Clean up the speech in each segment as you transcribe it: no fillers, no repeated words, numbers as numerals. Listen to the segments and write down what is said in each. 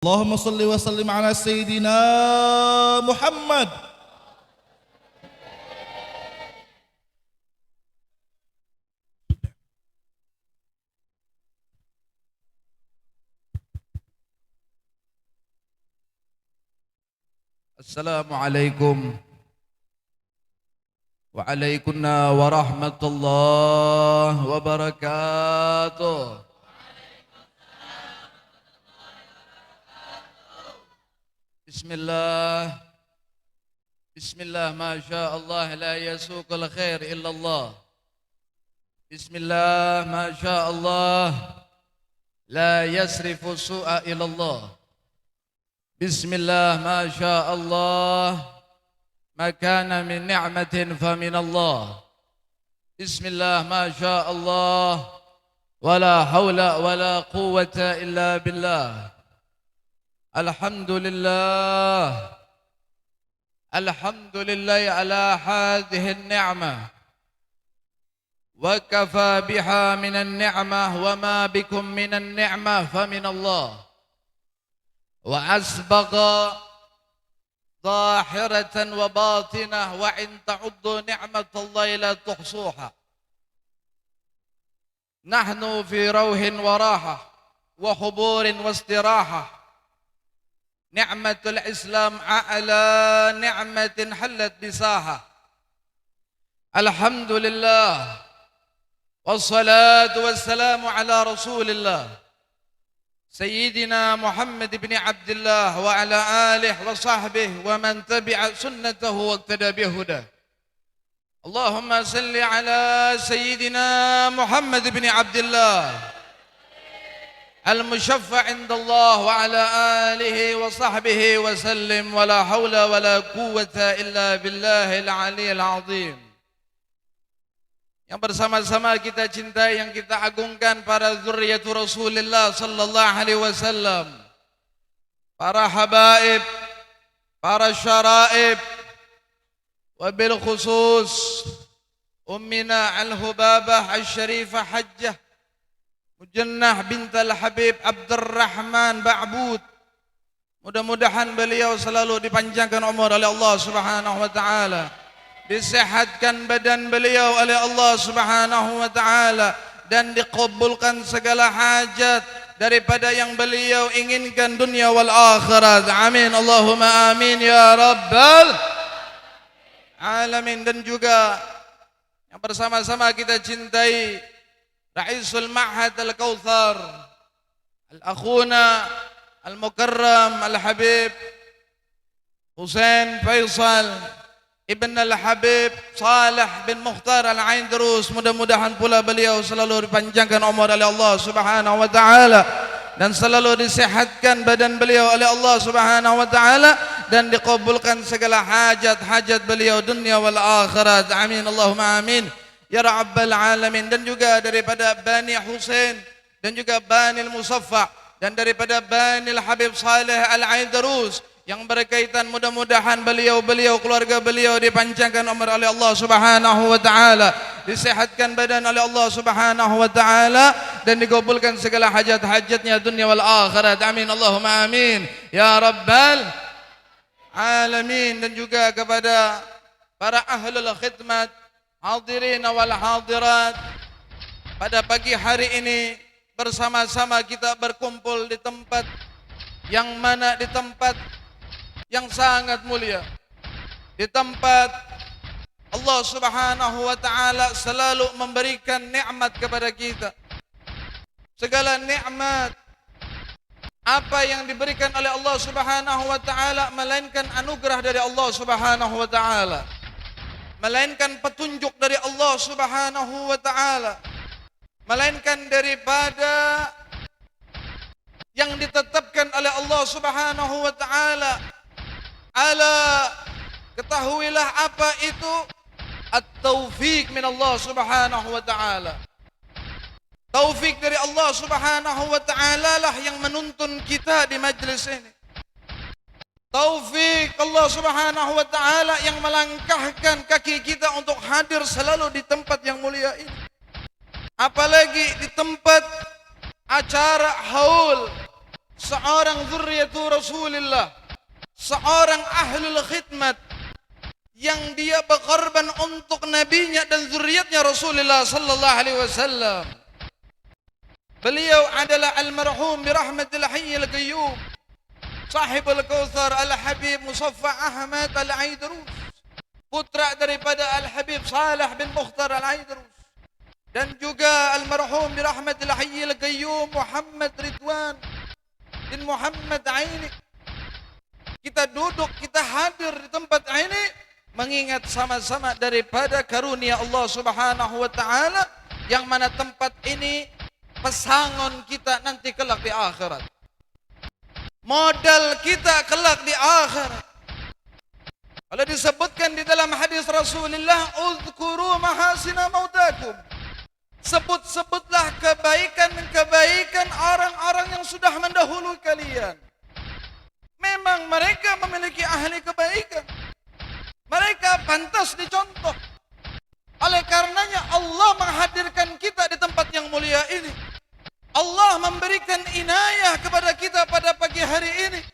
Allahumma salli wa sallim ala Sayyidina Muhammad. Assalamualaikum waalaikumsalam warahmatullahi wabarakatuh. Bismillah, Bismillah, Masya Allah, la yasuqul khair illallah. Bismillah, Masya Allah, la yasrifu su'a illallah. Bismillah, Masya Allah, ma kana min ni'matin fa min Allah. Bismillah, Masya Allah, wala hawla wala quwwata illa billah. Alhamdulillah, Alhamdulillah ala hadhihi an-ni'mah wa kafa biha min an-ni'mah wa ma bikum min an-ni'mah fa min Allah. Wa asbaqa zahiratan wa batinah wa in ta'uddu ni'matallahi la tuhsuha. Nahnu fi rawhin wa raha wa huburin wa istirahah. Ni'matul Islam a'la ni'matin halat bisaha. Alhamdulillah, wassalatu wassalamu ala Rasulillah Sayyidina Muhammad ibn Abdullah wa ala alihi wa sahbihi wa man tabi'a sunnatahu wa iqtada bihudah. Allahumma salli ala Sayyidina Muhammad ibn Abdullah al-mushaffa' indallah wa ala alihi wa sahbihi wa sallim wa la hawla wa la quwwata illa billahil aliyyil azim. Yang bersama-sama kita cintai, yang kita agungkan para zurriyatul Rasulullah sallallahu alaihi wasallam, para habaib, para syaraib, wabil khusus ummina al-hubabah al-sharifah hajjah Mujannah bintal Habib Abdurrahman Ba'bud. Mudah-mudahan beliau selalu dipanjangkan umur oleh Allah Subhanahu wa taala, disehatkan badan beliau oleh Allah Subhanahu wa taala, dan dikabulkan segala hajat daripada yang beliau inginkan dunia wal akhirat. Amin, Allahumma amin ya rabbal alamin. Dan juga yang bersama-sama kita cintai Ra'isul Ma'had Al-Kautsar, Al-Akhuna Al-Mukarram Al-Habib Husain Faisal Ibn Al-Habib Salih bin Mukhtar Al-Aindrus. Mudah-mudahan pula beliau selalu dipanjangkan umur oleh Allah Subhanahu wa taala, dan selalu disehatkan badan beliau oleh Allah Subhanahu wa taala, dan dikabulkan segala hajat-hajat beliau dunia wal akhirat. Amin, Allahumma amin ya rabbal alamin. Dan juga daripada Bani Husain, dan juga Bani Al-Musaffa', dan daripada Bani Al-Habib Salih Al-Aindrus, yang berkaitan mudah-mudahan beliau keluarga beliau dipanjangkan umur oleh Allah Subhanahu wa taala, disehatkan badan oleh Allah Subhanahu wa taala, dan dikabulkan segala hajat-hajatnya dunia wal akhirat. Amin, Allahumma amin ya rabbal alamin. Dan juga kepada para ahlul khidmat, hadirin wal hadirat, pada pagi hari ini bersama-sama kita berkumpul di tempat yang mana, di tempat yang sangat mulia, di tempat Allah Subhanahu wa taala selalu memberikan nikmat kepada kita. Segala nikmat apa yang diberikan oleh Allah Subhanahu wa taala melainkan anugerah dari Allah Subhanahu wa taala, melainkan petunjuk dari Allah Subhanahu wa taala, melainkan daripada yang ditetapkan oleh Allah Subhanahu wa taala. Ala, ketahuilah apa itu at-taufiq min Allah Subhanahu wa taala. Taufik dari Allah Subhanahu wa taala lah yang menuntun kita di majlis ini. Taufik Allah Subhanahu wa taala yang melangkahkan kaki kita untuk hadir selalu di tempat yang mulia ini. Apalagi di tempat acara haul seorang zurriyatu Rasulillah, seorang ahlul khidmat yang dia berkorban untuk nabinya dan zuriatnya Rasulullah sallallahu alaihi wasallam. Beliau adalah almarhum birahmatil hayyil qayyum, sahibul kautsar al-habib Musaffa Ahmad al-Aidrus, putra daripada al-habib Salih bin Mukhtar al-Aidrus, dan juga almarhum birahmatil hayyil qayyum Muhammad Ridwan bin Muhammad Aini. Kita duduk, kita hadir di tempat ini mengingat sama-sama daripada karunia Allah Subhanahu wa taala, yang mana tempat ini pesangon kita nanti kelak di akhirat. Modal kita kelak di akhirat. Kalau disebutkan di dalam hadis Rasulullah, "Uzkuru mahasina mautakum." Sebut-sebutlah kebaikan-kebaikan orang-orang yang sudah mendahului kalian. Memang mereka memiliki ahli kebaikan. Mereka pantas dicontoh. Oleh karenanya Allah menghadirkan kita di tempat yang mulia ini. Allah memberikan inayah kepada kita pada pagi hari ini.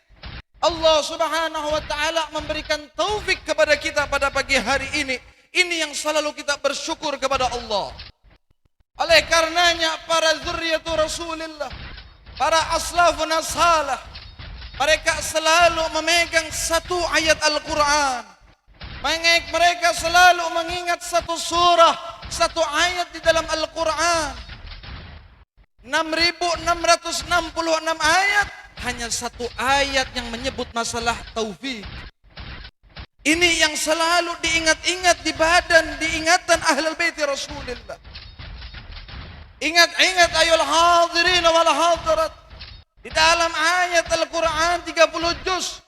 Allah Subhanahu wa taala memberikan taufik kepada kita pada pagi hari ini. Ini yang selalu kita bersyukur kepada Allah. Oleh karenanya para zurriyatu Rasulillah, para aslafun salih, mereka selalu memegang satu ayat Al-Quran. Mereka selalu mengingat satu surah, satu ayat di dalam Al-Quran. 6.666 ayat, hanya satu ayat yang menyebut masalah taufik. Ini yang selalu diingat-ingat di badan, diingatan Ahlul Bait Rasulullah. Ingat-ingat ayol hadirin wal hadirat. Di dalam ayat Al-Quran 30 juz,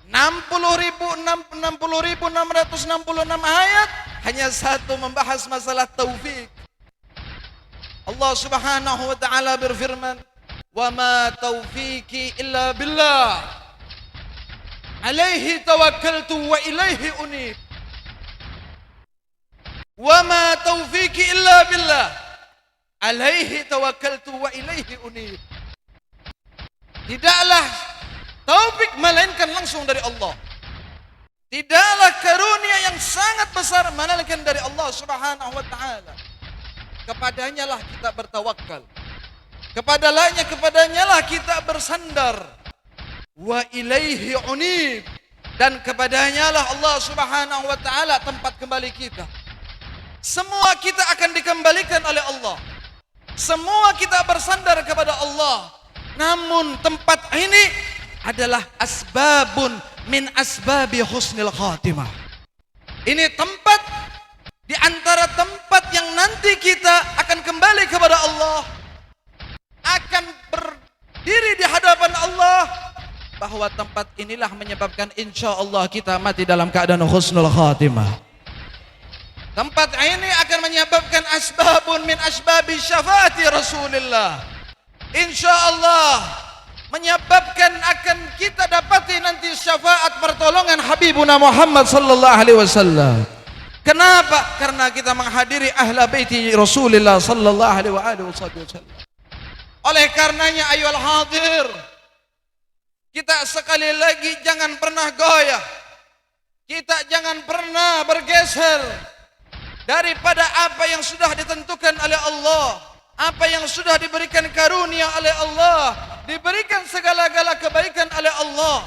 60.666 ayat, hanya satu membahas masalah taufik. Allah Subhanahu wa taala berfirman, "Wa ma taufiqi illa billah. Alaihi tawakkaltu wa ilaihi unib." Wa ma taufiqi illa billah. Alaihi tawakkaltu wa ilaihi unib. Tidaklah taufik melainkan langsung dari Allah. Tidaklah karunia yang sangat besar melainkan dari Allah Subhanahu wa taala. Kepadanya lah kita bertawakal. Kepadanya lah kita bersandar. Wa ilaihi unib. Dan kepadanya lah Allah Subhanahu wa taala tempat kembali kita. Semua kita akan dikembalikan oleh Allah. Semua kita bersandar kepada Allah. Namun tempat ini adalah asbabun min asbabi husnil khatimah. Ini tempat di antara tempat yang nanti kita akan kembali kepada Allah, akan berdiri di hadapan Allah, bahwa tempat inilah menyebabkan insya Allah kita mati dalam keadaan husnul khatimah. Tempat ini akan menyebabkan asbabun min asbabi syafaati Rasulullah. Insya Allah menyebabkan akan kita dapati nanti syafaat pertolongan Habibuna Muhammad sallallahu alaihi wasallam. Kenapa? Karena kita menghadiri ahla baiti Rasulullah sallallahu alaihi wasallam. Oleh karenanya ayyuhal hadir, kita sekali lagi jangan pernah goyah. Kita jangan pernah bergeser daripada apa yang sudah ditentukan oleh Allah, apa yang sudah diberikan karunia oleh Allah, diberikan segala-gala kebaikan oleh Allah.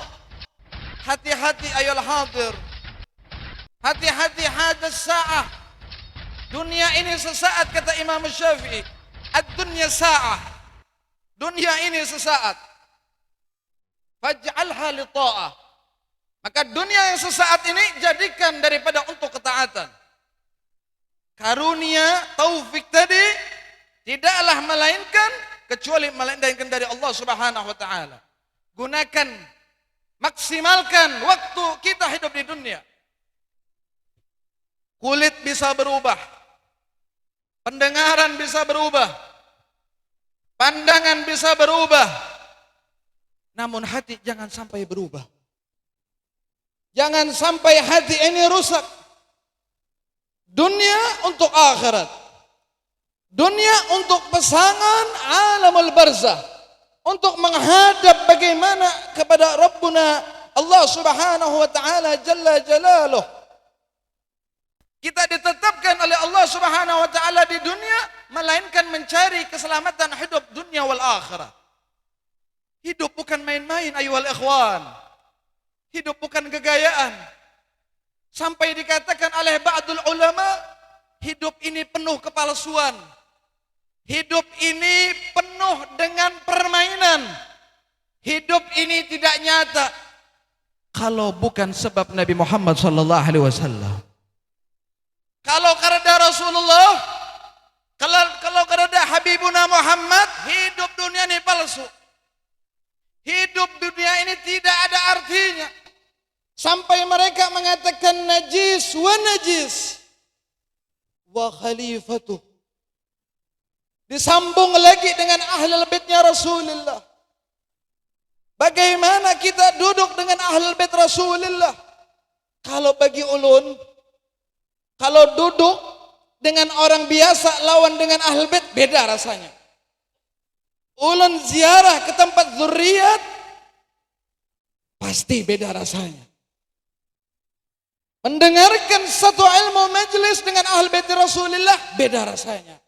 Hati-hati ayyuhal hadir. Hati-hati hadas sa'ah. Dunia ini sesaat, kata Imam Syafi'i. Ad-dunya sa'ah. Dunia ini sesaat. Faj'alha li ta'ah. Maka dunia yang sesaat ini jadikan daripada untuk ketaatan. Karunia taufik tadi tidaklah melainkan kecuali melainkan dari Allah Subhanahu wa taala. Gunakan, maksimalkan waktu kita hidup di dunia. Kulit bisa berubah, pendengaran bisa berubah, pandangan bisa berubah, namun hati jangan sampai berubah. Jangan sampai hati ini rusak. Dunia untuk akhirat, dunia untuk pasangan alamul barzah, untuk menghadap bagaimana kepada Rabbuna Allah Subhanahu wa taala jalla jalaluh. Kita ditetapkan oleh Allah Subhanahu wa taala di dunia melainkan mencari keselamatan hidup dunia wal akhirah. Hidup bukan main-main ayyuhal ikhwan. Hidup bukan gegayaan. Sampai dikatakan oleh ba'dul ulama, hidup ini penuh kepalsuan. Hidup ini penuh dengan permainan. Hidup ini tidak nyata kalau bukan sebab Nabi Muhammad sallallahu alaihi wasallam. Kalau karena Rasulullah, kalau karena Habibuna Muhammad, hidup dunia ini palsu. Hidup dunia ini tidak ada artinya. Sampai mereka mengatakan najis wa najis wa khalifatuh. Disambung lagi dengan ahlul baitnya Rasulullah. Bagaimana kita duduk dengan ahlul bait Rasulullah? Kalau bagi ulun, kalau duduk dengan orang biasa lawan dengan ahlul bait beda rasanya. Ulun ziarah ke tempat zuriat pasti beda rasanya. Mendengarkan satu ilmu majlis dengan ahlul bait Rasulullah beda rasanya.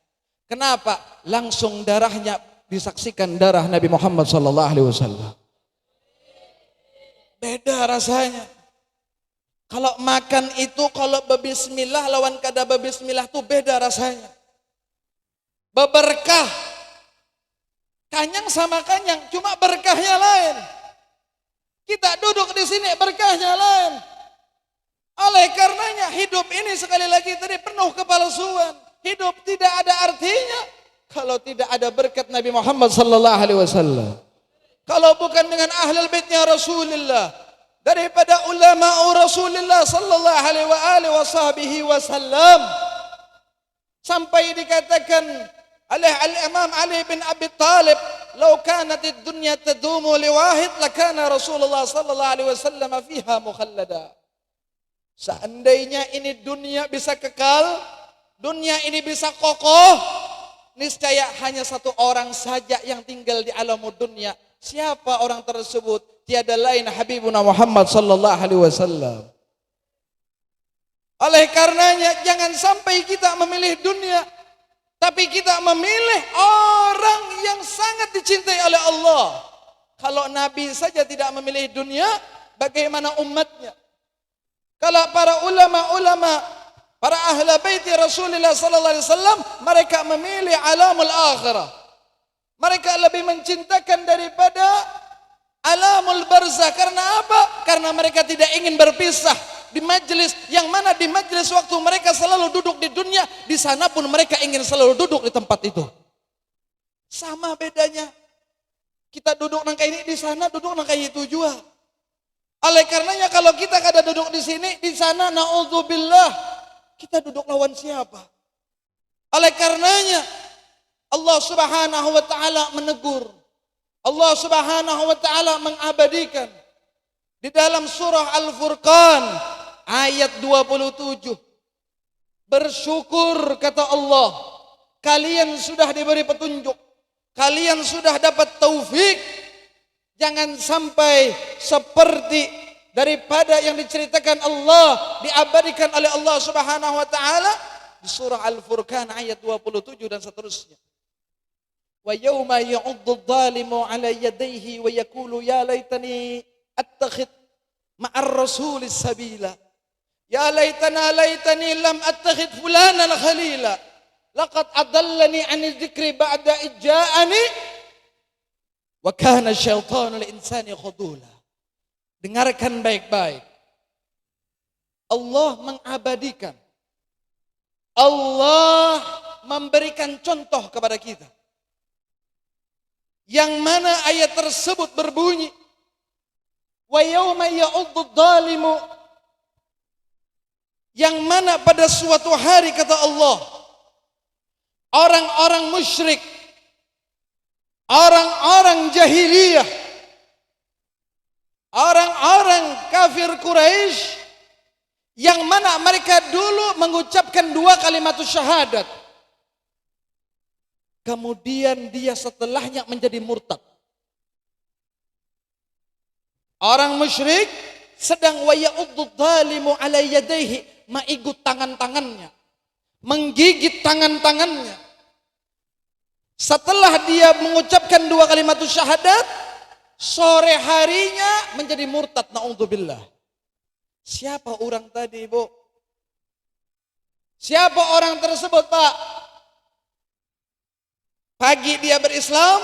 Kenapa? Langsung darahnya disaksikan darah Nabi Muhammad sallallahu alaihi wasallam. Beda rasanya. Kalau makan itu kalau berbismillah lawan kada berbismillah tuh beda rasanya. Beberkah. Kanyang sama kanyang, cuma berkahnya lain. Kita duduk di sini berkahnya lain. Oleh karenanya hidup ini sekali lagi tadi penuh kepalsuan. Hidup tidak ada artinya kalau tidak ada berkat Nabi Muhammad sallallahu alaihi wasallam. Kalau bukan dengan ahlul baitnya Rasulullah, daripada ulama Rasulullah sallallahu alaihi wasallam, sampai dikatakan oleh Al-Imam Ali bin Abi Talib, "Lau kanatid dunya tadumu liwahid lakana Rasulullah sallallahu alaihi wasallam fiha mukhallada." Seandainya ini dunia bisa kekal, dunia ini bisa kokoh, niscaya hanya satu orang saja yang tinggal di alamud dunia. Siapa orang tersebut? Tiada lain Habibuna Muhammad sallallahu alaihi wasallam. Oleh karenanya jangan sampai kita memilih dunia, tapi kita memilih orang yang sangat dicintai oleh Allah. Kalau Nabi saja tidak memilih dunia, bagaimana umatnya? Kalau para ulama-ulama, para ahli bait Rasulullah sallallahu alaihi wasallam, mereka memilih alamul akhirah. Mereka lebih mencintakan daripada alamul barzah. Karena apa? Karena mereka tidak ingin berpisah di majlis, yang mana di majlis waktu mereka selalu duduk di dunia, di sana pun mereka ingin selalu duduk di tempat itu. Sama bedanya. Kita duduk nang kayak ini, di sana duduk nang kayak itu juga. Oleh karenanya kalau kita kada duduk di sini, di sana naudzubillah, kita duduk lawan siapa? Oleh karenanya Allah Subhanahu wa taala menegur. Allah Subhanahu wa taala mengabadikan di dalam surah Al-Furqan ayat 27. Bersyukur kata Allah, kalian sudah diberi petunjuk, kalian sudah dapat taufik. Jangan sampai seperti daripada yang diceritakan Allah, diabadikan oleh Allah Subhanahu wa taala di surah Al-Furqan ayat 27 dan seterusnya. Wa yauma ya'uddu adh-dhalimu 'ala yadayhi wa yaqulu ya laitani attakhid ma'ar rasulis sabila. Ya laitani lam attakhid fulanan khalila. Laqad adallani 'anil dzikri ba'da ijja'ani. Wa kana syaitanu lil insani khudula. Dengarkan baik-baik. Allah mengabadikan. Allah memberikan contoh kepada kita. Yang mana ayat tersebut berbunyi, wa yauma ya'uddu adh-dhalimu, yang mana pada suatu hari kata Allah, orang-orang musyrik, orang-orang jahiliyah, orang-orang kafir Quraisy, yang mana mereka dulu mengucapkan dua kalimat syahadat, kemudian dia setelahnya menjadi murtad. Orang musyrik sedang wa ya'uddu dzalimu ala yadayhi, maigut tangan-tangannya, menggigit tangan-tangannya. Setelah dia mengucapkan 2 kalimat syahadat, sore harinya menjadi murtad, naudzubillah. Siapa orang tadi, Bu? Siapa orang tersebut, Pak? Pagi dia berislam,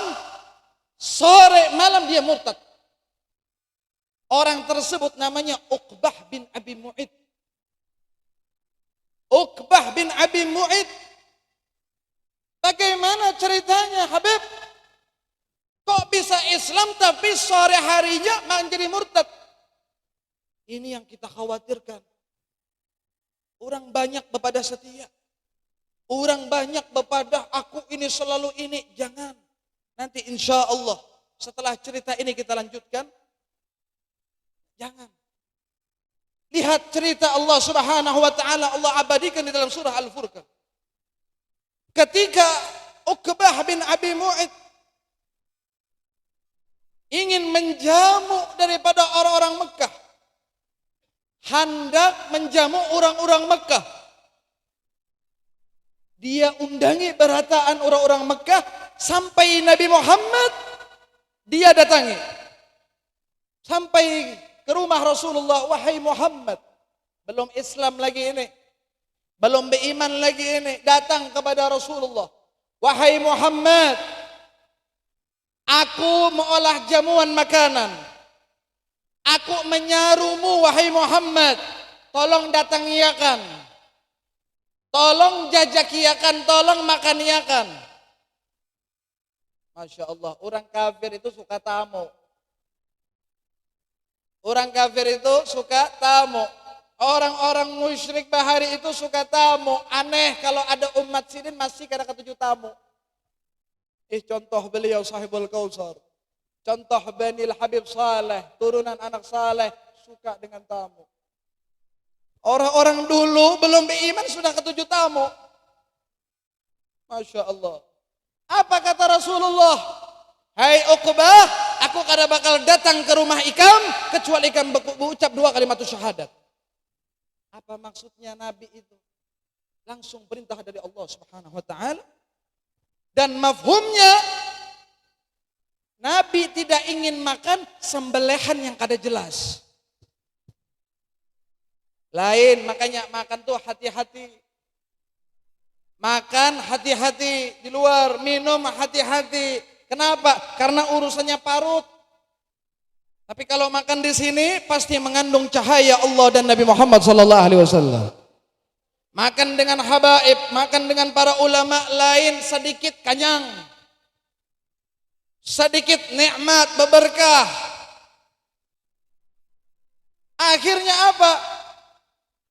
sore malam dia murtad. Orang tersebut namanya Uqbah bin Abi Mu'id. Uqbah bin Abi Mu'id. Bagaimana ceritanya, Habib? Kok bisa Islam tapi sore harinya menjadi murtad? Ini yang kita khawatirkan. Orang banyak bepada setia. Orang banyak bepada aku ini selalu ini. Jangan. Nanti insya Allah setelah cerita ini kita lanjutkan. Jangan. Lihat cerita Allah Subhanahu wa taala, Allah abadikan di dalam surah Al-Furqan. Ketika Uqbah bin Abi Mu'id ingin menjamu daripada orang-orang Mekah, hendak menjamu orang-orang Mekah, dia undangi berataan orang-orang Mekah sampai Nabi Muhammad dia datangi. Sampai ke rumah Rasulullah, wahai Muhammad, belum Islam lagi ini, belum beriman lagi ini, datang kepada Rasulullah, wahai Muhammad, aku mengolah jamuan makanan, aku menyarumu wahai Muhammad, tolong datangiakan, tolong jajakiakan, tolong makaniakan. Masya Allah, orang kafir itu suka tamu. Orang kafir itu suka tamu. Orang-orang musyrik bahari itu suka tamu. Aneh kalau ada umat sini masih kada ketujuh tamu. Contoh beliau sahibul Kautsar. Contoh Banil Habib Saleh, turunan anak Saleh, suka dengan tamu. Orang-orang dulu belum beriman sudah ketujuh tamu. Masya Allah. Apa kata Rasulullah? Hai Uqbah, aku kada bakal datang ke rumah Ikam kecuali Ikam berucap 2 kalimat syahadat. Apa maksudnya Nabi itu? Langsung perintah dari Allah Subhanahu wa taala. Dan mafhumnya Nabi tidak ingin makan sembelihan yang kada jelas. Lain, makanya makan tuh hati-hati. Makan hati-hati di luar, minum hati-hati. Kenapa? Karena urusannya parut. Tapi kalau makan di sini pasti mengandung cahaya Allah dan Nabi Muhammad SAW. Makan dengan habaib, makan dengan para ulama lain sedikit kenyang, sedikit nikmat berberkah. Akhirnya apa?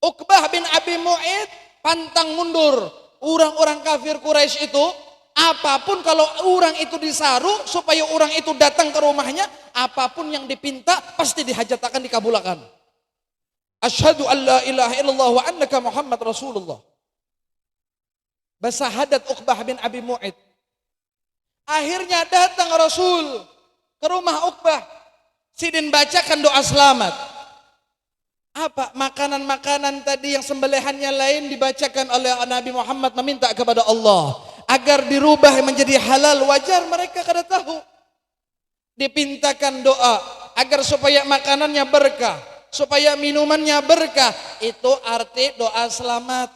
Uqbah bin Abi Mu'id pantang mundur. Orang-orang kafir Quraisy itu, apapun kalau orang itu disaru supaya orang itu datang ke rumahnya, apapun yang dipinta pasti dihajatakan, dikabulkan. Asyhadu an la ilaha illallah wa annaka Muhammad Rasulullah. Bersahadat Uqbah bin Abi Mu'id. Akhirnya datang Rasul ke rumah Uqbah. Sidin bacakan doa selamat. Apa makanan-makanan tadi yang sembelihannya lain dibacakan oleh Nabi Muhammad meminta kepada Allah agar dirubah menjadi halal. Wajar mereka kada tahu. Dipintakan doa agar supaya makanannya berkah, supaya minumannya berkah. Itu arti doa selamat.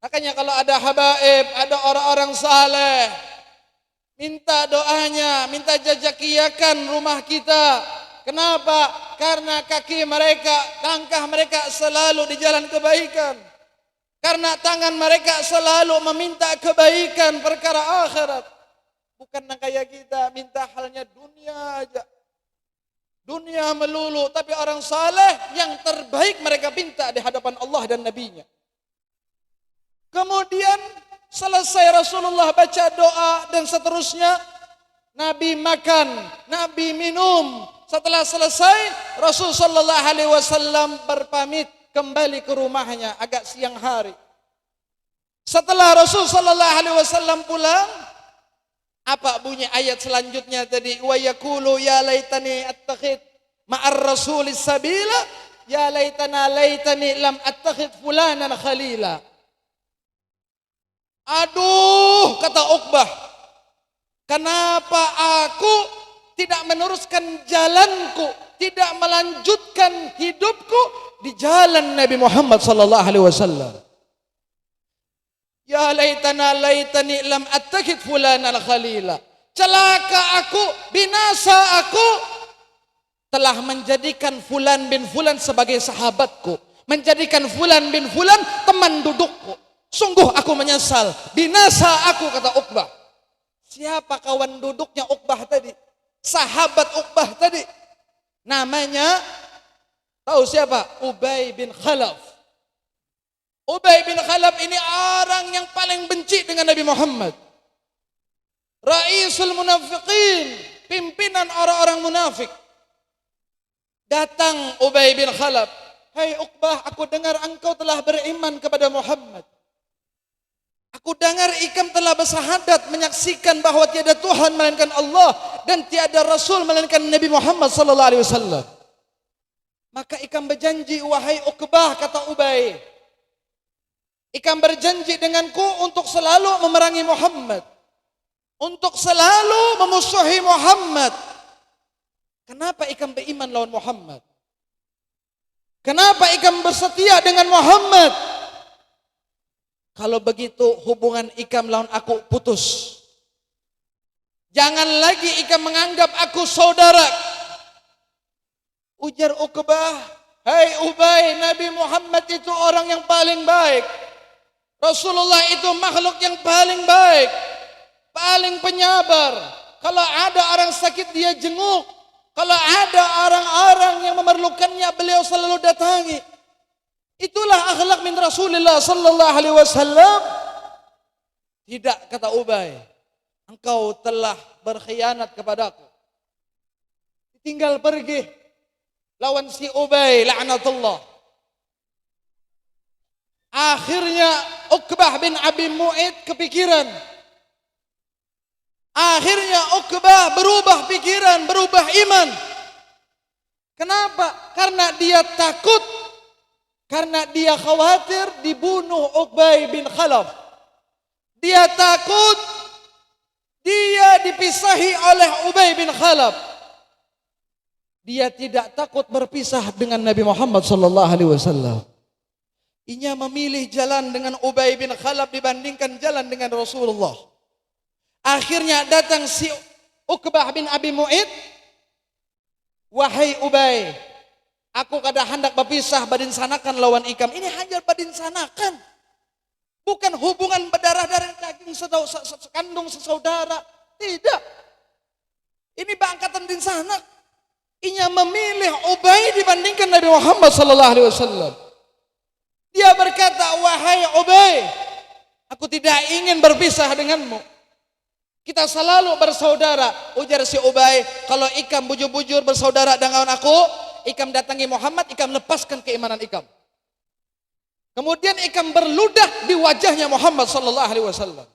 Makanya kalau ada habaib, ada orang-orang saleh, minta doanya, minta jazakiyakan rumah kita. Kenapa? Karena kaki mereka, langkah mereka selalu di jalan kebaikan. Karena tangan mereka selalu meminta kebaikan perkara akhirat. Bukan kayak kita minta halnya dunia aja. Dunia melulu, tapi orang saleh yang terbaik mereka minta di hadapan Allah dan Nabi-Nya. Kemudian selesai Rasulullah baca doa dan seterusnya, Nabi makan, Nabi minum. Setelah selesai, Rasul sallallahu alaihi wasallam berpamit kembali ke rumahnya agak siang hari. Setelah Rasul sallallahu alaihi wasallam pulang, Apa bunyi ayat selanjutnya tadi? Wa yaqulu ya laitani attakhid ma'ar rasulis sabila, ya laitani lam attakhid fulanan khalila. Aduh, kata Uqbah, kenapa aku tidak meneruskan jalanku, tidak melanjutkan hidupku di jalan Nabi Muhammad sallallahu alaihi wasallam. Ya laitani lam attakhid fulanan khalila. Celaka aku, binasa aku, telah menjadikan fulan bin fulan sebagai sahabatku, menjadikan fulan bin fulan teman dudukku. Sungguh aku menyesal, binasa aku, kata Uqbah. Siapa kawan duduknya Uqbah tadi? Sahabat Uqbah tadi. Namanya, tahu siapa? Ubay bin Khalaf. Ubay bin Khalaf ini orang yang paling benci dengan Nabi Muhammad. Raisul munafiqin, pimpinan orang-orang munafik. Datang Ubay bin Khalaf. Hai Uqbah, aku dengar engkau telah beriman kepada Muhammad. Aku dengar ikam telah bersahadat menyaksikan bahwa tiada Tuhan melainkan Allah dan tiada Rasul melainkan Nabi Muhammad sallallahu alaihi wasallam. Maka ikam berjanji, wahai Uqbah, kata Ubay, ikam berjanji denganku untuk selalu memerangi Muhammad, untuk selalu memusuhi Muhammad. Kenapa ikam beriman lawan Muhammad? Kenapa ikam bersetia dengan Muhammad? Kalau begitu hubungan ikam lawan aku putus. Jangan lagi ikam menganggap aku saudara. Ujar Uqbah, hai Ubay, Nabi Muhammad itu orang yang paling baik. Rasulullah itu makhluk yang paling baik, paling penyabar. Kalau ada orang sakit dia jenguk. Kalau ada orang-orang yang memerlukannya beliau selalu datangi. Itulah akhlak min Rasulullah sallallahu alaihi wasallam. Tidak, kata Ubay, engkau telah berkhianat kepadaku. Tinggal pergi lawan si Ubay laknatullah. Akhirnya Uqbah bin Abi Mu'id kepikiran. Akhirnya Uqbah berubah pikiran, berubah iman. Kenapa? Karena dia takut. Karena dia khawatir dibunuh Ubay bin Khalaf. Dia takut dia dipisahi oleh Ubay bin Khalaf. Dia tidak takut berpisah dengan Nabi Muhammad sallallahu alaihi wasallam. Ia memilih jalan dengan Ubay bin Khalaf dibandingkan jalan dengan Rasulullah. Akhirnya datang si Uqbah bin Abi Mu'id. Wahai Ubay, aku kada hendak berpisah badinsanakan lawan ikam. Ini hanya badinsanakan. Bukan hubungan berdarah dari daging sekandung sesaudara. Tidak. Ini bangkatan din sanak. Ia memilih Ubay dibandingkan Nabi Muhammad sallallahu alaihi wasallam. Dia berkata, wahai Ubay, aku tidak ingin berpisah denganmu. Kita selalu bersaudara. Ujar si Ubay, kalau ikam bujur-bujur bersaudara dengan aku, ikam datangi Muhammad, ikam lepaskan keimanan ikam. Kemudian ikam berludah di wajahnya Muhammad sallallahu alaihi wasallam.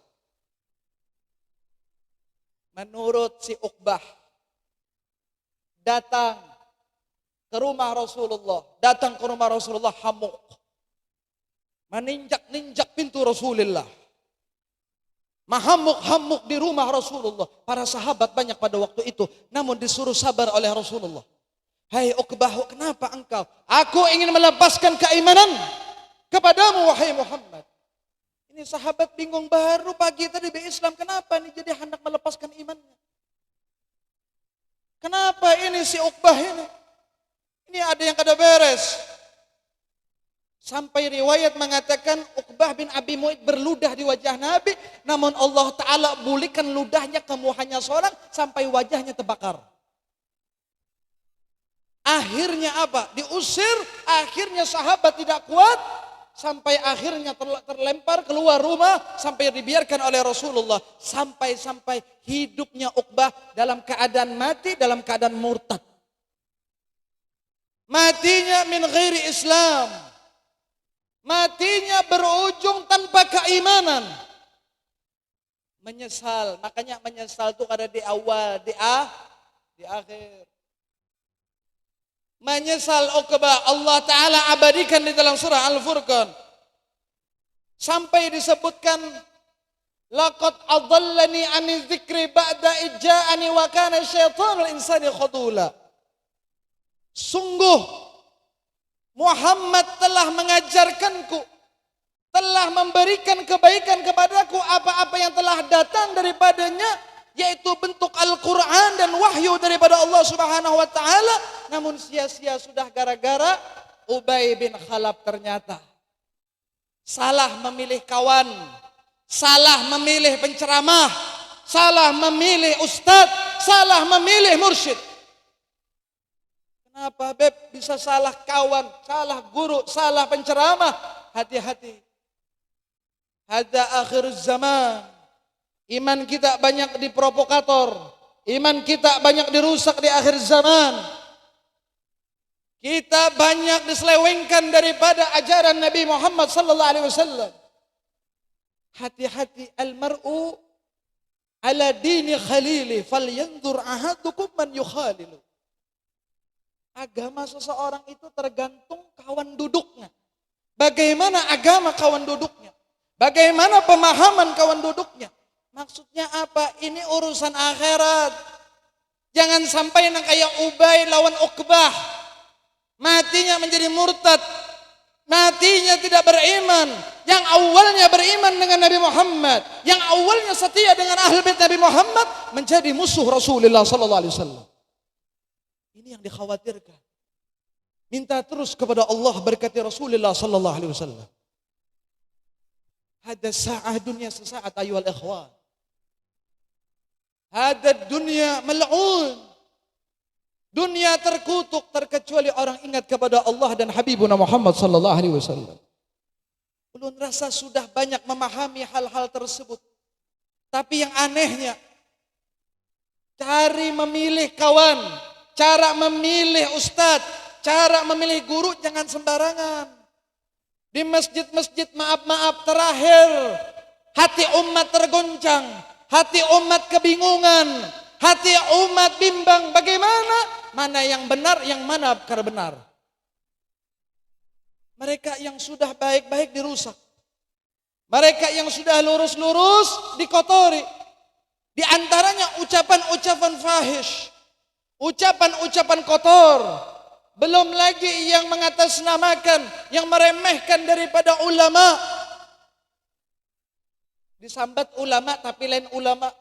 Menurut si Uqbah, datang ke rumah Rasulullah, Hamuk, meninjak-ninjak pintu Rasulullah. Mahamuk-hamuk di rumah Rasulullah. Para sahabat banyak pada waktu itu, namun disuruh sabar oleh Rasulullah. Hai Uqbah, kenapa engkau? Aku ingin melepaskan keimanan kepadamu, wahai Muhammad. Ini sahabat bingung, baru pagi tadi berislam, kenapa nih jadi hendak melepaskan imannya? Kenapa ini si Uqbah ini? Ini ada yang kada beres. Sampai riwayat mengatakan Uqbah bin Abi Mu'id berludah di wajah Nabi, namun Allah Ta'ala bulikan ludahnya kamu hanya seorang sampai wajahnya terbakar. Akhirnya apa? Diusir, akhirnya sahabat tidak kuat, sampai akhirnya terlempar keluar rumah, sampai dibiarkan oleh Rasulullah. Sampai hidupnya Uqbah dalam keadaan mati, dalam keadaan murtad. Matinya min ghairi Islam. Matinya berujung tanpa keimanan. Menyesal, makanya menyesal itu ada di awal, di akhir. Menyesal Uqbah Allah Ta'ala abadikan di dalam surah Al-Furqan. Sampai disebutkan, laqad adallani 'ani dzikri ba'da ijja'ani wa kana syaitanul insani khadula. Sungguh Muhammad telah mengajarkanku, telah memberikan kebaikan kepadaku apa-apa yang telah datang daripadanya, yaitu bentuk Al-Quran dan wahyu daripada Allah Subhanahu wa Ta'ala. Namun sia-sia sudah gara-gara Ubay bin Khalaf ternyata salah memilih kawan, salah memilih penceramah, salah memilih ustadz, salah memilih mursyid. Kenapa Beb bisa salah kawan, salah guru, salah penceramah? Hati-hati. Hada akhir zaman. Iman kita banyak diprovokator, iman kita banyak dirusak di akhir zaman. Kita banyak diselewengkan daripada ajaran Nabi Muhammad sallallahu alaihi wasallam. Hati-hati, al-mar'u ala dini khalili falyanzur ahadukum man yukhalilu. Agama seseorang itu tergantung kawan duduknya. Bagaimana agama kawan duduknya? Bagaimana pemahaman kawan duduknya? Maksudnya apa? Ini urusan akhirat. Jangan sampai yang kayak Ubay lawan Uqbah. Matinya menjadi murtad. Matinya tidak beriman. Yang awalnya beriman dengan Nabi Muhammad, yang awalnya setia dengan ahli bait Nabi Muhammad, menjadi musuh Rasulullah sallallahu alaihi wasallam. Ini yang dikhawatirkan. Minta terus kepada Allah berkati Rasulullah sallallahu alaihi wasallam. Hada sa'ah dunia sesaat ayuhal ikhwan. Hada dunia mal'un. Dunia terkutuk terkecuali orang ingat kepada Allah dan Habibuna Muhammad sallallahu alaihi wasallam. Ulun rasa sudah banyak memahami hal-hal tersebut. Tapi yang anehnya, cari memilih kawan, cara memilih ustadz, cara memilih guru jangan sembarangan. Di masjid-masjid maaf-maaf terakhir, hati umat tergoncang, hati umat kebingungan, hati umat bimbang bagaimana, mana yang benar, yang mana bukan benar. Mereka yang sudah baik-baik dirusak. Mereka yang sudah lurus-lurus dikotori. Di antaranya ucapan-ucapan fahish, ucapan-ucapan kotor. Belum lagi yang mengatasnamakan, yang meremehkan daripada ulama. Disambat ulama tapi lain ulama.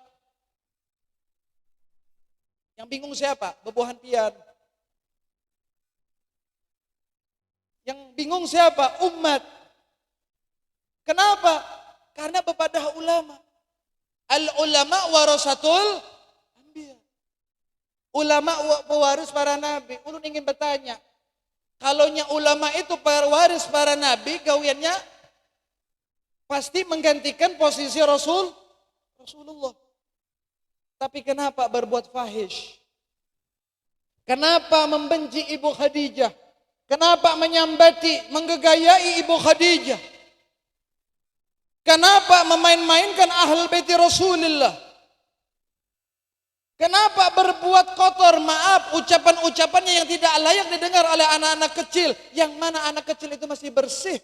Yang bingung siapa? Bebuhan pian. Yang bingung siapa? Umat. Kenapa? Karena bepadah ulama. Al-ulama warasatul anbiya. Ulama pewaris para nabi. Ulun ingin bertanya, kalaunya ulama itu pewaris para nabi, gawiannya pasti menggantikan posisi Rasulullah. Tapi kenapa berbuat fahish? Kenapa membenci Ibu Khadijah? Kenapa menyambati, menggegayai Ibu Khadijah? Kenapa memain-mainkan ahlul baiti Rasulullah? Kenapa berbuat kotor, maaf, ucapan-ucapannya yang tidak layak didengar oleh anak-anak kecil, yang mana anak kecil itu masih bersih?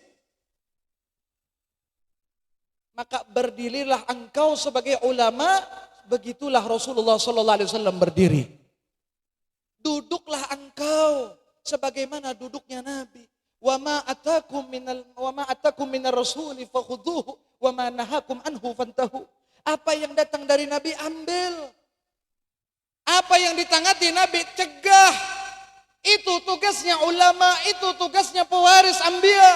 Maka berdirilah engkau sebagai ulama, begitulah Rasulullah sallallahu alaihi wasallam berdiri. Duduklah engkau sebagaimana duduknya Nabi. Wa ma atakum minar rasuli fakhudhuhu wa ma nahakum anhu fantahu. Apa yang datang dari Nabi ambil. Apa yang ditangati Nabi cegah. Itu tugasnya ulama, itu tugasnya pewaris anbiya.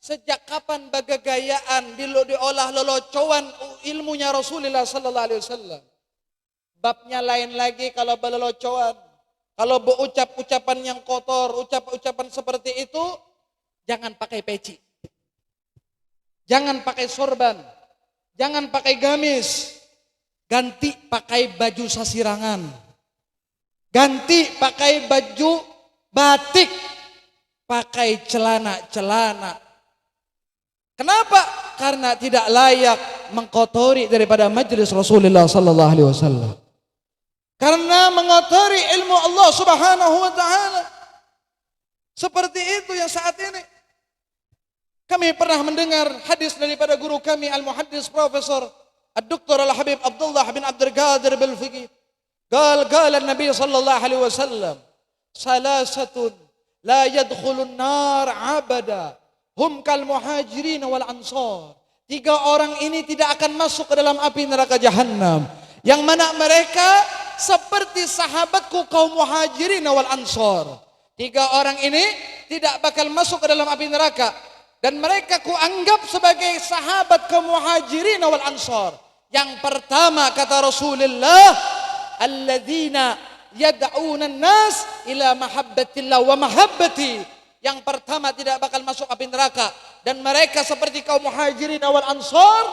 Sejak kapan bagagayaan diolah lelocoan ilmunya Rasulullah sallallahu alaihi wasallam? Babnya lain lagi kalau berlelocoan. Kalau berucap ucapan yang kotor, ucapan seperti itu, jangan pakai peci. Jangan pakai sorban. Jangan pakai gamis. Ganti pakai baju sasirangan. Ganti pakai baju batik. Pakai celana-celana. Kenapa? Karena tidak layak mengkotori daripada majlis Rasulullah sallallahu alaihi wasallam. Karena mengotori ilmu Allah Subhanahu wa taala. Seperti itu yang saat ini kami pernah mendengar hadis daripada guru kami Al-Muhaddis Profesor Ad-Doktor Al-Habib Abdullah bin Abdul Qadir Bil-Fiqih. Qala Nabi sallallahu alaihi wasallam, "Salasatun la yadkhulun nar abada, hum kal muhajirin wal ansar." 3 orang ini tidak akan masuk ke dalam api neraka jahanam, yang mana mereka seperti sahabatku kaum muhajirin wal ansar. 3 orang ini tidak bakal masuk ke dalam api neraka, dan mereka kuanggap sebagai sahabat kaum muhajirin wal ansar. Yang pertama kata Rasulullah, alladzina yad'una an-nas ila mahabbatillah wa mahabbati. Yang pertama tidak bakal masuk api neraka, dan mereka seperti kaum muhajirin wal ansar,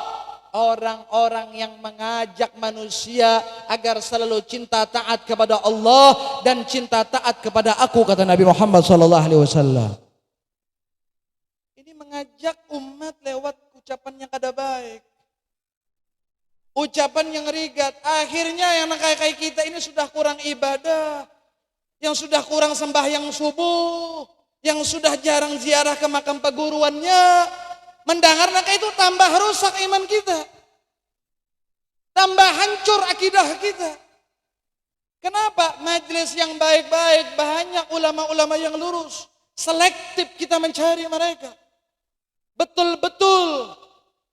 orang-orang yang mengajak manusia agar selalu cinta taat kepada Allah dan cinta taat kepada aku, kata Nabi Muhammad sallallahu alaihi wasallam. Ini mengajak umat lewat ucapan yang kada baik, ucapan yang rigat. Akhirnya yang kayak kita ini sudah kurang ibadah, yang sudah kurang sembahyang subuh, yang sudah jarang ziarah ke makam peguruannya. Mendengar itu tambah rusak iman kita, tambah hancur akidah kita. Kenapa? Majelis yang baik-baik, banyak ulama-ulama yang lurus, selektif kita mencari mereka. Betul-betul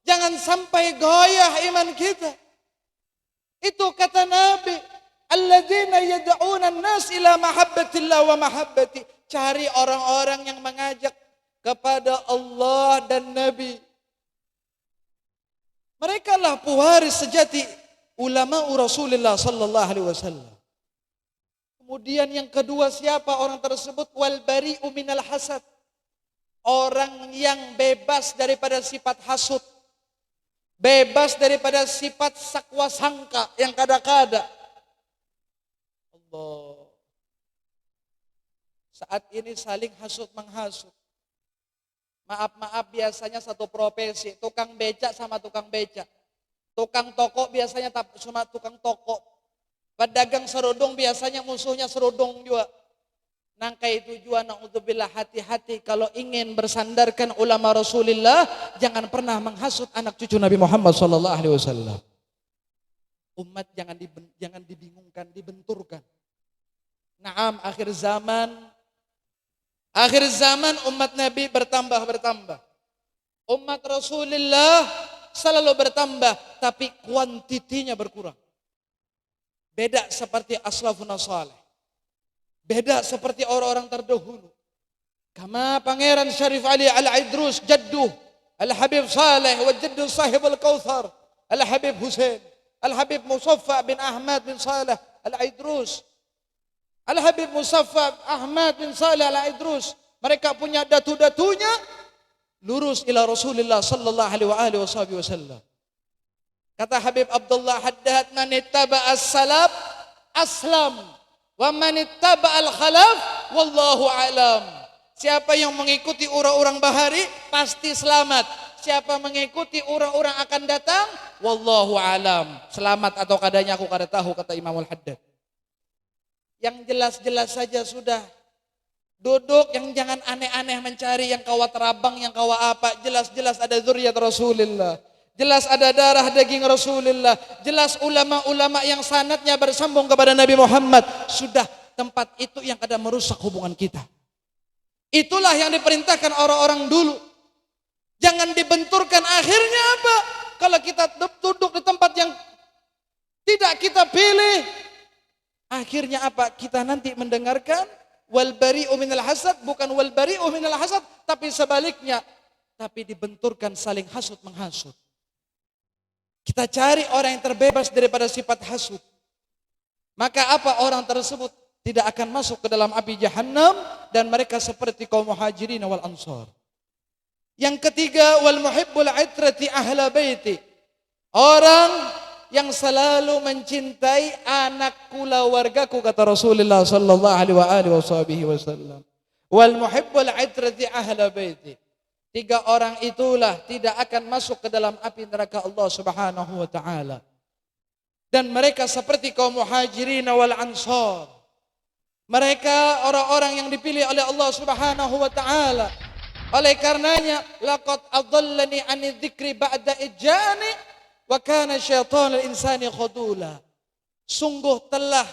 jangan sampai goyah iman kita. Itu kata Nabi, alladzina yad'una an-nas ila mahabbatillah wa mahabbati. Cari orang-orang yang mengajak kepada Allah dan Nabi. Mereka lah pewaris sejati ulama Rasulullah sallallahu alaihi wasallam. Kemudian yang kedua, siapa orang tersebut? Wal bari'u minal hasad. Orang yang bebas daripada sifat hasud, bebas daripada sifat sakwa sangka yang kada-kada. Allah. Saat ini saling hasud menghasut. Maaf-maaf, biasanya satu profesi, tukang becak sama tukang becak. Tukang toko biasanya cuma tukang toko. Pedagang serudung biasanya musuhnya serudung juga. Nangkai tujuan, na'udzubillah, hati-hati kalau ingin bersandarkan ulama Rasulullah, jangan pernah menghasut anak cucu Nabi Muhammad sallallahu alaihi wasallam. Umat jangan dibingungkan, dibenturkan. Naam, akhir zaman umat Nabi bertambah. Umat Rasulullah selalu bertambah, tapi kuantitinya berkurang. Beda seperti aslafun salih, beda seperti orang-orang terdahulu. Kama Pangeran Syarif Ali Al-Idrus, jadduh Al-Habib Saleh wa jadduh sahib Al-Kautsar, Al-Habib Husain, Al-Habib Musaffa bin Ahmad bin Saleh Al-Idrus, Al-Habib Musaffa Ahmad bin Saleh Al-Idrus. Mereka punya datu-datunya lurus ila Rasulullah sallallahu alaihi wasallam. Kata Habib Abdullah Haddad, man ittaba as-salaf aslam wa man ittaba al-khalaf wallahu alam. Siapa yang mengikuti orang-orang bahari pasti selamat. Siapa mengikuti orang-orang akan datang, wallahu alam. Selamat atau kadanya aku kada tahu, kata Imam Al-Haddad. Yang jelas-jelas saja sudah duduk, yang jangan aneh-aneh mencari yang kawa terabang, yang kawa apa. Jelas-jelas ada zuriat Rasulullah, jelas ada darah daging Rasulullah, jelas ulama-ulama yang sanadnya bersambung kepada Nabi Muhammad. Sudah, tempat itu yang kada merusak hubungan kita. Itulah yang diperintahkan orang-orang dulu. Jangan dibenturkan. Akhirnya apa? Kalau kita duduk di tempat yang tidak kita pilih, akhirnya apa? Kita nanti mendengarkan wal bari'u minal hasad, bukan wal bari'u minal hasad, tapi sebaliknya. Tapi dibenturkan, saling hasud menghasut. Kita cari orang yang terbebas daripada sifat hasud. Maka apa? Orang tersebut tidak akan masuk ke dalam api jahannam, dan mereka seperti kaum muhajirin wal ansar. Yang ketiga, wal muhibbul itrati ahla baiti. Orang yang selalu mencintai anak keluargaku, kata Rasulullah sallallahu alaihi wasallam. Wal muhibbul itrati ahla baiti. Tiga orang itulah tidak akan masuk ke dalam api neraka Allah Subhanahu wa taala. Dan mereka seperti kaum Muhajirin wal Ansar. Mereka orang-orang yang dipilih oleh Allah Subhanahu wa taala. Oleh karenanya, laqad adallani 'ani dzikri ba'da ijani wa kana syaitanul insani khadula. Sungguh telah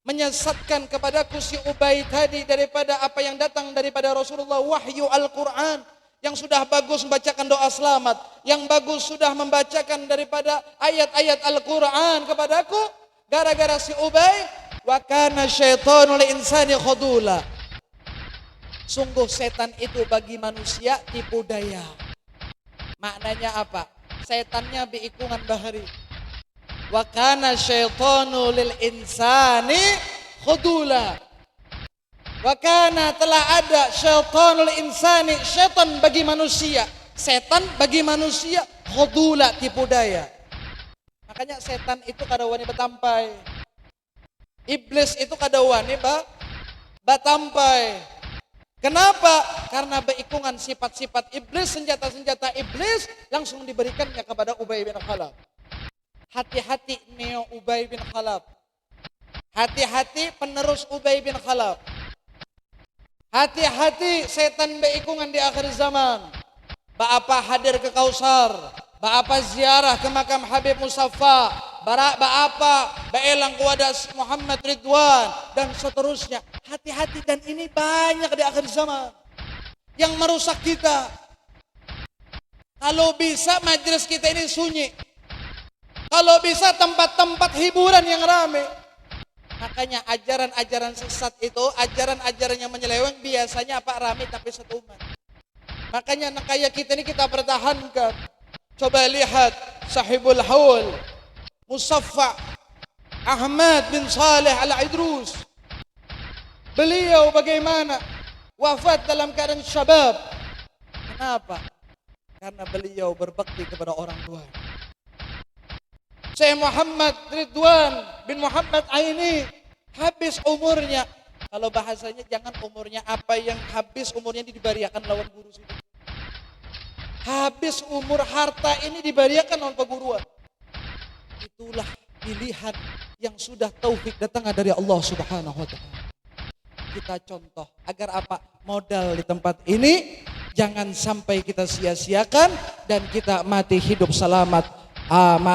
menyesatkan kepadaku si Ubay tadi daripada apa yang datang daripada Rasulullah, wahyu Al-Quran, yang sudah bagus membacakan doa selamat, yang bagus sudah membacakan daripada ayat-ayat Al-Quran kepadaku, gara-gara si Ubay, wa kana syaitanul insani khadula. Sungguh setan itu bagi manusia tipu daya. Maknanya apa? Setannya biikungan bahari. Wa kana syaitanu lil insani khudula. Wa kana telah ada syaitanul insani, syaitan bagi manusia, setan bagi manusia khudula, tipu daya. Makanya setan itu kadawani batampai. Iblis itu kadawani batampai. Kenapa? Karena beikungan sifat-sifat iblis, senjata-senjata iblis langsung diberikannya kepada Ubay bin Khalaf. Hati-hati neo Ubay bin Khalaf. Hati-hati penerus Ubay bin Khalaf. Hati-hati setan beikungan di akhir zaman. Baapa hadir ke Kausar, baapa ziarah ke makam Habib Musaffa, baapa baelang kepada Muhammad Ridwan dan seterusnya. Hati-hati, dan ini banyak di akhir zaman yang merusak kita. Kalau bisa majelis kita ini sunyi. Kalau bisa tempat-tempat hiburan yang ramai. Makanya ajaran-ajaran sesat itu, ajaran-ajaran yang menyeleweng biasanya apa? Ramai tapi satu umat. Makanya kayak kita ini kita pertahankan. Coba lihat Sahibul Haul Musaffa Ahmad bin Saleh Al-Idrus. Beliau bagaimana? Wafat dalam keadaan syabab. Kenapa? Karena beliau berbakti kepada orang tua. Syekh Muhammad Ridwan bin Muhammad Aini habis umurnya. Kalau bahasanya jangan umurnya, apa yang habis umurnya ini dibariakan lawan guru situ. Habis umur harta ini dibariakan lawan peguruan. Itulah pilihan yang sudah taufik datang dari Allah Subhanahu wa taala. Kita contoh agar apa? Modal di tempat ini jangan sampai kita sia-siakan dan kita mati hidup selamat.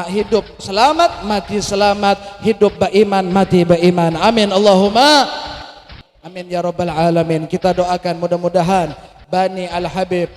Hidup selamat, mati selamat, hidup beriman, mati beriman. Amin Allahumma amin ya rabbal alamin. Kita doakan mudah-mudahan Bani Al-Habib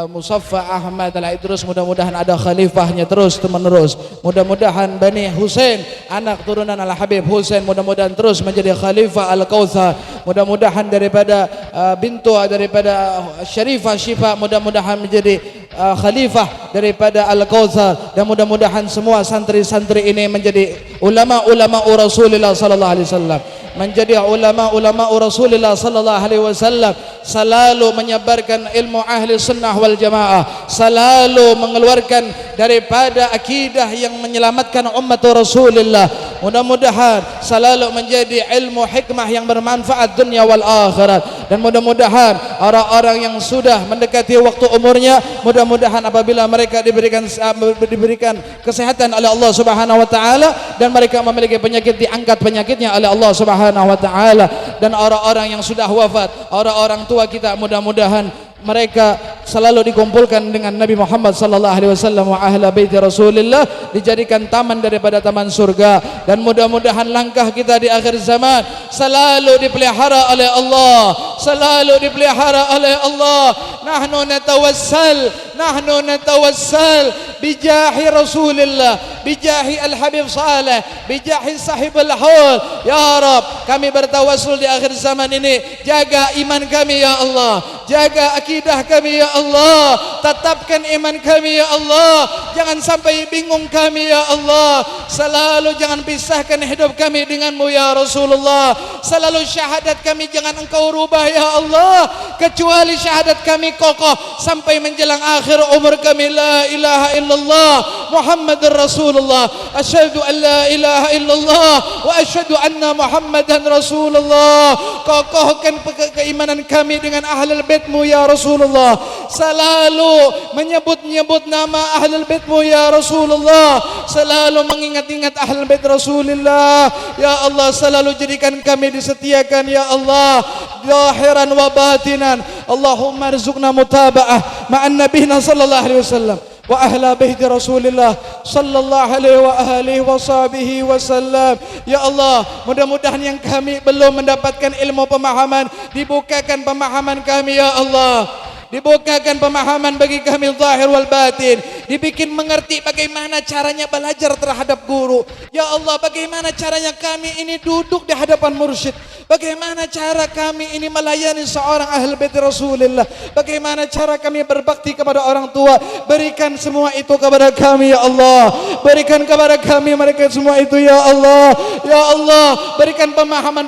Musaffa Ahmad Al-Idrus mudah-mudahan ada khalifahnya terus menerus. Mudah-mudahan Bani Husain anak turunan Al-Habib Husain mudah-mudahan terus menjadi khalifah Al-Kautsar. Mudah-mudahan daripada bintu daripada Syarifah Syifa mudah-mudahan menjadi khalifah daripada Al-Kautsar, dan mudah-mudahan semua santri-santri ini menjadi ulama-ulama Rasulullah sallallahu alaihi wasallam, menjadi ulama-ulama Rasulullah sallallahu alaihi wasallam, selalu menyebarkan ilmu ahli sunnah wal jamaah, selalu mengeluarkan daripada akidah yang menyelamatkan umat Rasulullah. Mudah-mudahan selalu menjadi ilmu hikmah yang bermanfaat dunia wal akhirat, dan mudah-mudahan orang-orang yang sudah mendekati waktu umurnya, mudah-mudahan apabila mereka diberikan kesehatan oleh Allah Subhanahu wa taala dan mereka memiliki penyakit, diangkat penyakitnya oleh Allah Subhanahu wa taala. Dan orang-orang yang sudah wafat, orang-orang tua kita, mudah-mudahan mereka selalu dikumpulkan dengan Nabi Muhammad sallallahu alaihi wasallam wa ahli bait Rasulullah, dijadikan taman daripada taman surga. Dan mudah-mudahan langkah kita di akhir zaman selalu dipelihara oleh Allah, selalu dipelihara oleh Allah. Nahnu natawassal bijahi Rasulillah, bijahi Al-Habib Saleh, bijahi Sahibul Haul. Ya Rab, kami bertawassul di akhir zaman ini, jaga iman kami ya Allah, jaga akidah kami ya Allah, tetapkan iman kami ya Allah, jangan sampai bingung kami ya Allah. Selalu jangan pisahkan hidup kami denganmu ya Rasulullah. Selalu syahadat kami jangan engkau rubah ya Allah, kecuali syahadat kami kokoh sampai menjelang akhir umur kami. La ilaha illallah Muhammadar Rasulullah. Asyhadu an la ilaha illallah wa asyhadu anna Muhammadan Rasulullah. Kokohkan keimanan kami dengan ahlul baitmu ya Rasulullah. Selalu menyebut-nyebut nama ahlul baitmu ya Rasulullah. Selalu mengingat-ingat ahlul bait Rasulullah. Ya Allah, selalu jadikan kami disetiakan ya Allah, zahiran wa batinan. Allahumma rizukna mutaba'ah ma'an nabiyina sallallahu alaihi wasallam wa ahla baiti Rasulillah sallallahu alaihi wa sahbihi wasallam. Ya Allah, mudah-mudahan yang kami belum mendapatkan ilmu pemahaman, dibukakan pemahaman kami ya Allah. Dibukakan pemahaman bagi kami zahir wal batin. Dibikin mengerti bagaimana caranya belajar terhadap guru. Ya Allah, bagaimana caranya kami ini duduk di hadapan mursyid. Bagaimana cara kami ini melayani seorang ahli bait Rasulullah. Bagaimana cara kami berbakti kepada orang tua. Berikan semua itu kepada kami ya Allah. Berikan kepada kami mereka semua itu ya Allah. Ya Allah, berikan pemahaman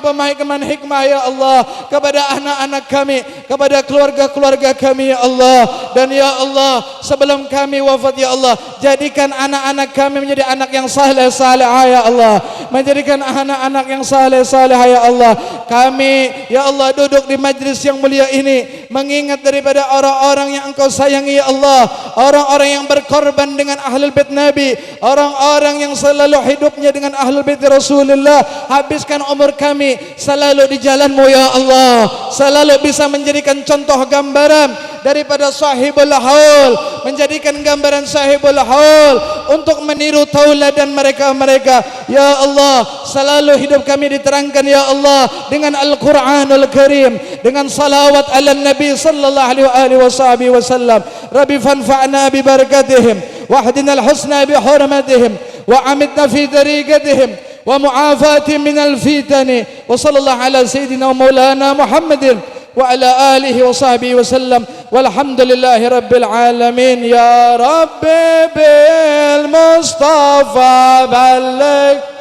hikmah ya Allah kepada anak-anak kami, kepada keluarga-keluarga kami ya Allah. Dan ya Allah, sebelum kami wafat ya Allah, jadikan anak-anak kami menjadi anak yang saleh-saleh ya Allah. Menjadikan anak-anak yang saleh-saleh ya Allah. Kami ya Allah duduk di majlis yang mulia ini mengingat daripada orang-orang yang Engkau sayangi ya Allah, orang-orang yang berkorban dengan ahlul bait Nabi, orang-orang yang selalu hidupnya dengan ahlul bait Rasulullah. Habiskan umur kami selalu di jalan-Mu ya Allah, selalu bisa menjadikan contoh gambaran daripada sahibul haul, menjadikan gambaran sahibul haul untuk meniru tauladan mereka-mereka ya Allah. Selalu hidup kami diterangkan ya Allah dengan Al-Quranul Karim, dengan salawat ala Nabi sallallahu alaihi wasallam. Rabbi fanfa'na bi barakatihim wahdina al-husna bi hurmatihim wa amitna fi tariqatihim wa mu'afatihim min al-fitani wa sallallahu ala sayyidina wa maulana Muhammadin wa ala alihi wa sahbihi wasallam walhamdulillahi rabbil alamin. Ya Rabbi bil Mustafa balligh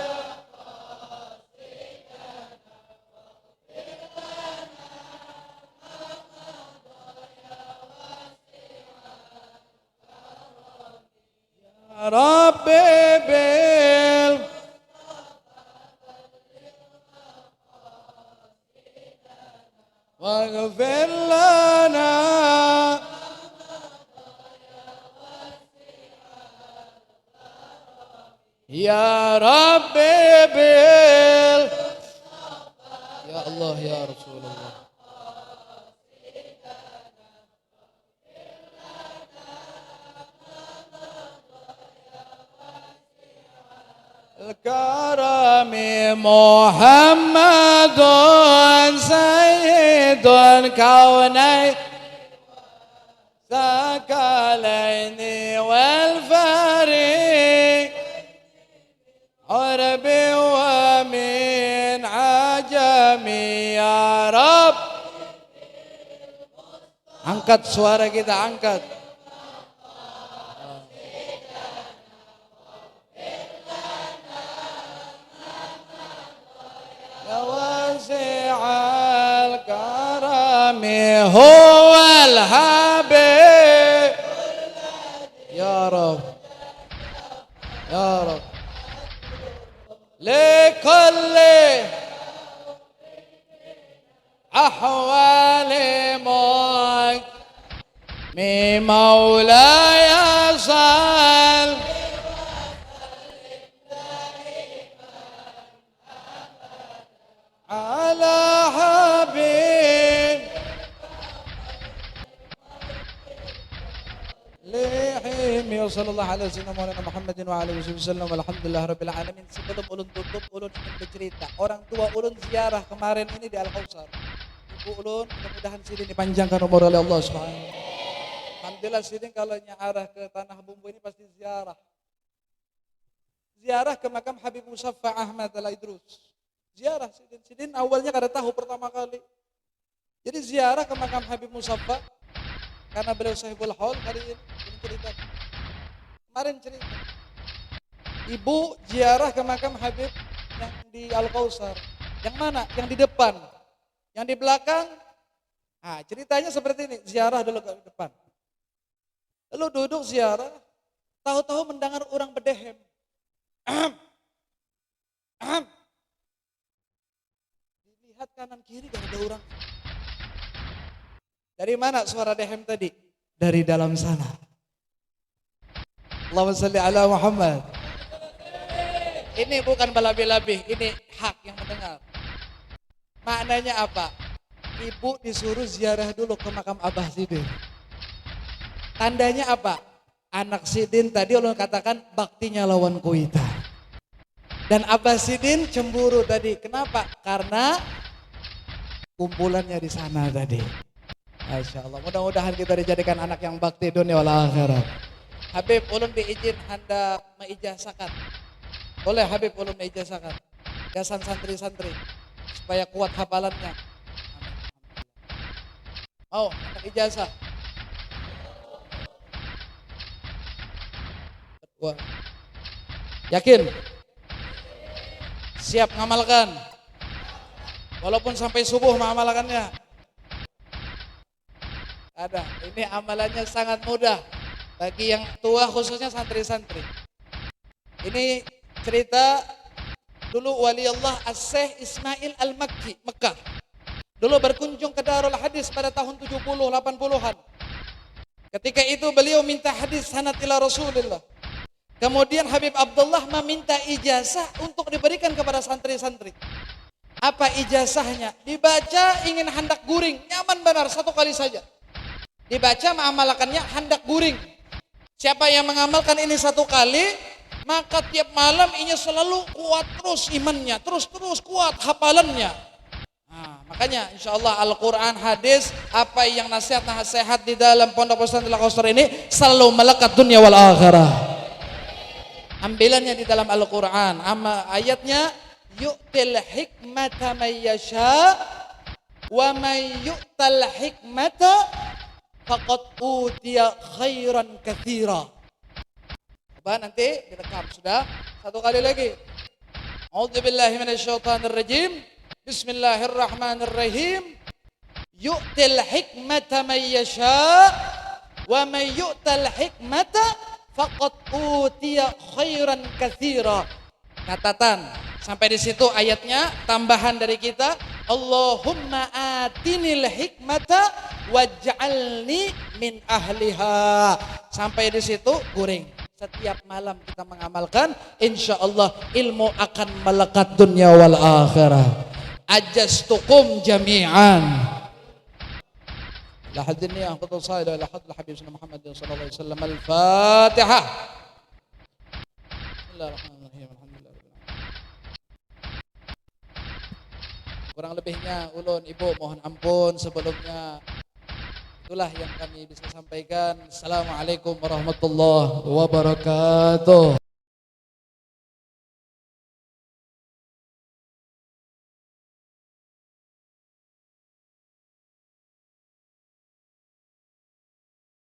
Rabbi bil waghfir lana ya Rabbi bil ya Allah ya Rasulullah. Al-Karami Muhammadun Sayyidul Kaunain Thaqalaini wal Fariq Arabi wa min ajami ya Rab. Angkat suara kita, angkat. Wasi'al karami huwal habib ya Rab ya Rab likulli ahwali mulk mi maulaya sal ala habib lihim ya sallallahu alaihi wasallam wa Muhammadin wa alihi wasallam walhamdulillah rabbil alamin. Sebelum ulun tutup, ulun ingin bercerita. Orang tua ulun ziarah kemarin ini di Al-Kautsar. Ibu ulun mudah-mudahan sidin dipanjangkan umur oleh Allah Subhanahu wa taala. Alhamdulillah sidin kalau arah ke Tanah Bumbu ini pasti ziarah. Ziarah ke makam Habib Musaffa Ahmad Al-Idrus. Ziarah sidin awalnya kada tahu pertama kali. Jadi ziarah ke makam Habib Musaffa karena beliau sahibul haul. Hari ini cerita. Kemarin cerita. Ibu ziarah ke makam Habib yang di Al-Kautsar. Yang mana? Yang di depan. Yang di belakang. Nah, ceritanya seperti ini. Ziarah dulu ke depan. Lalu duduk ziarah. Tahu-tahu mendengar orang berdehem. Ahem. Ahem. Dilihat kanan kiri gak ada orang. Dari mana suara dehem tadi? Dari dalam sana. Allahumma salli ala Muhammad. Ini bukan balabi-labi, ini hak yang mendengar. Maknanya apa? Ibu disuruh ziarah dulu ke makam Abah Sidin. Tandanya apa? Anak Sidin tadi ulun katakan baktinya lawan kuita. Dan Abah Sidin cemburu tadi. Kenapa? Karena kumpulannya di sana tadi. Masya Allah. Mudah-mudahan kita dijadikan anak yang bakti dunia wal akhirat. Habib ulun diizin hendak mengijazahkan. Boleh Habib ulun mengijazahkan. Gasan santri-santri supaya kuat hafalannya. Mau hendak ijazah. Wah. Yakin? Siap ngamalkan? Walaupun sampai subuh mengamalkannya. Ada. Ini amalannya sangat mudah bagi yang tua khususnya santri-santri. Ini cerita dulu wali Allah As-Syekh Ismail Al-Makki Mekah. Dulu berkunjung ke Darul Hadis pada tahun 70 80-an. Ketika itu beliau minta hadis sanad ila Rasulullah. Kemudian Habib Abdullah meminta ijazah untuk diberikan kepada santri-santri. Apa ijazahnya? Dibaca ingin hendak guring, nyaman benar satu kali saja. Dibaca mengamalkannya hendak guring. Siapa yang mengamalkan ini satu kali, maka tiap malam ini selalu kuat terus imannya, terus kuat hafalannya. Nah, makanya insya Allah Al-Quran, hadis, apa yang nasihat-nasihat di dalam Pondok Pesantren Al-Kausar ini selalu melekat dunia wal akhirah. Ambilannya di dalam Al-Quran. Ayatnya yu'til hikmata man yasha wa man yu'tal hikmata faqad utiya khairan katsira. Coba nanti direkam sudah. Satu kali lagi. A'udzubillahi minasyaitonir rajim. Bismillahirrahmanirrahim. Yu'til hikmata man yasha wa man yu'tal hikmata faqad utiya khairan katsira. Catatan sampai di situ ayatnya, tambahan dari kita, Allahumma atinil hikmata waj'alni min ahliha. Sampai di situ guring. Setiap malam kita mengamalkan, insyaallah ilmu akan melekat dunia wal akhirah. Ajastukum jami'an. لا حد النية فضل صائل إلى حضر الحبيب سيدنا محمد صلى الله عليه وسلم. الفاتحة. بسم الله الرحمن الرحيم. Alhamdulillah. Kurang lebihnya ulun ibu mohon ampun sebelumnya. Itulah yang kami bisa sampaikan. Assalamualaikum warahmatullahi wabarakatuh.